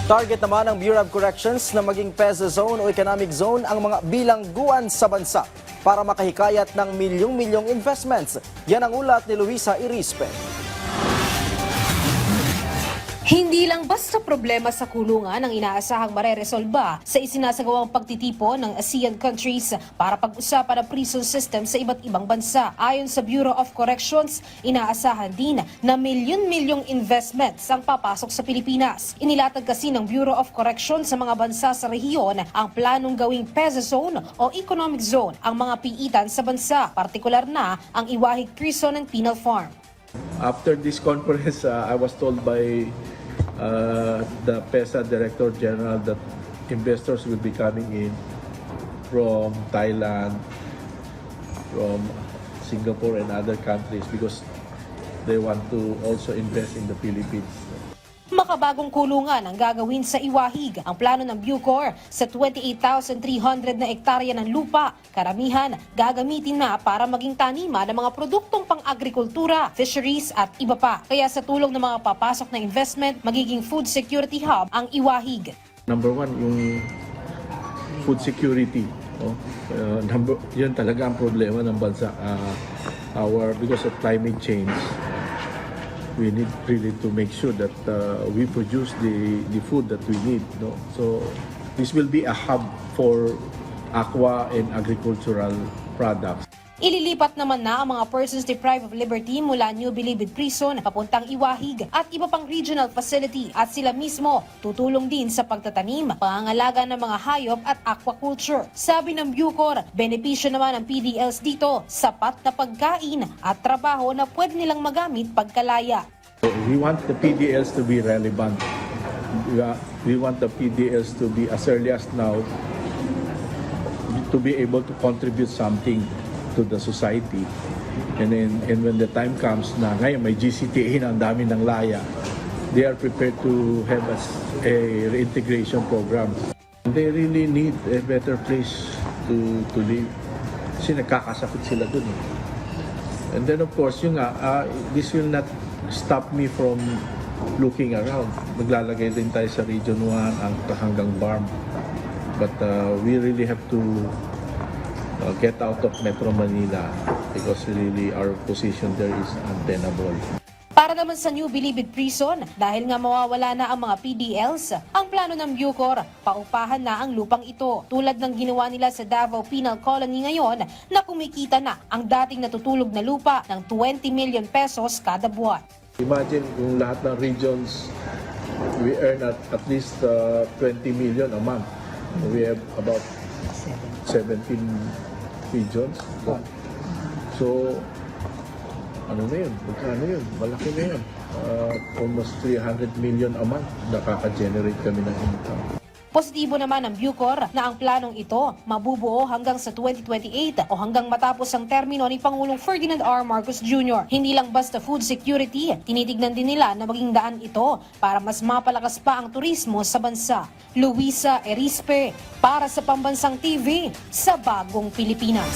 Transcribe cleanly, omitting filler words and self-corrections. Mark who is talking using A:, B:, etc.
A: Target naman ng Bureau of Corrections na maging PEZA zone o economic zone ang mga bilangguan sa bansa para makahikayat ng milyong-milyong investments. Yan ang ulat ni Luisa Irispe.
B: Hindi lang basta problema sa kulungan ang inaasahang mareresolba sa isinasagawang pagtitipon ng ASEAN countries para pag-usapan ang prison system sa iba't ibang bansa. Ayon sa Bureau of Corrections, inaasahan din na milyon-milyong investments ang papasok sa Pilipinas. Inilatag kasi ng Bureau of Corrections sa mga bansa sa rehiyon ang planong gawing PEZA zone o economic zone ang mga piitan sa bansa, partikular na ang Iwahig Prison and Penal Farm.
C: After this conference, I was told by the PEZA Director General that investors will be coming in from Thailand, from Singapore and other countries because they want to also invest in the Philippines.
B: Makabagong kulungan ang gagawin sa Iwahig. Ang plano ng Bucor sa 28,300 na ektarya ng lupa, karamihan gagamitin na para maging taniman ng mga produktong pang-agrikultura, fisheries at iba pa. Kaya sa tulong ng mga papasok na investment, magiging food security hub ang Iwahig.
C: Number one, yung food security. Yun talaga ang problema ng bansa. Because of climate change, we need really to make sure that we produce the food that we need. No? So this will be a hub for aqua and agricultural products.
B: Ililipat naman na ang mga persons deprived of liberty mula New Bilibid Prison papuntang Iwahig at iba pang regional facility at sila mismo tutulong din sa pagtatanim, pangangalaga ng mga hayop at aquaculture. Sabi ng Bucor, benepisyo naman ng PDLs dito, sapat na pagkain at trabaho na pwede nilang magamit pagkalaya.
C: We want the PDLs to be relevant. We want the PDLs to be as early as now to be able to contribute something to the society. And when the time comes na ngayon may GCTA na ang dami ng laya, they are prepared to have a reintegration program. They really need a better place to live. Kasi nagkakasakit sila dun. And then of course, this will not stop me from looking around. Maglalagay din tayo sa Region 1 hanggang BARM. But we really have to get out of Metro Manila because really our position there is untenable.
B: Para naman sa New Bilibid Prison, dahil nga mawawala na ang mga PDLs, ang plano ng Bucor, paupahan na ang lupang ito. Tulad ng ginawa nila sa Davao Penal Colony ngayon na kumikita na ang dating natutulog na lupa ng 20 million pesos kada buwan.
C: Imagine kung lahat ng regions, we earn at least 20 million a month. We have about 17 regions. So, ano na yun? Magkano yun? Malaki na yun. Almost 300 million a month nakaka-generate kami ng income.
B: Positibo naman ng Bucor na ang planong ito mabubuo hanggang sa 2028 o hanggang matapos ang termino ni Pangulong Ferdinand R. Marcos Jr. Hindi lang basta food security, tinitignan din nila na maging daan ito para mas mapalakas pa ang turismo sa bansa. Luisa Irispe para sa Pambansang TV sa Bagong Pilipinas.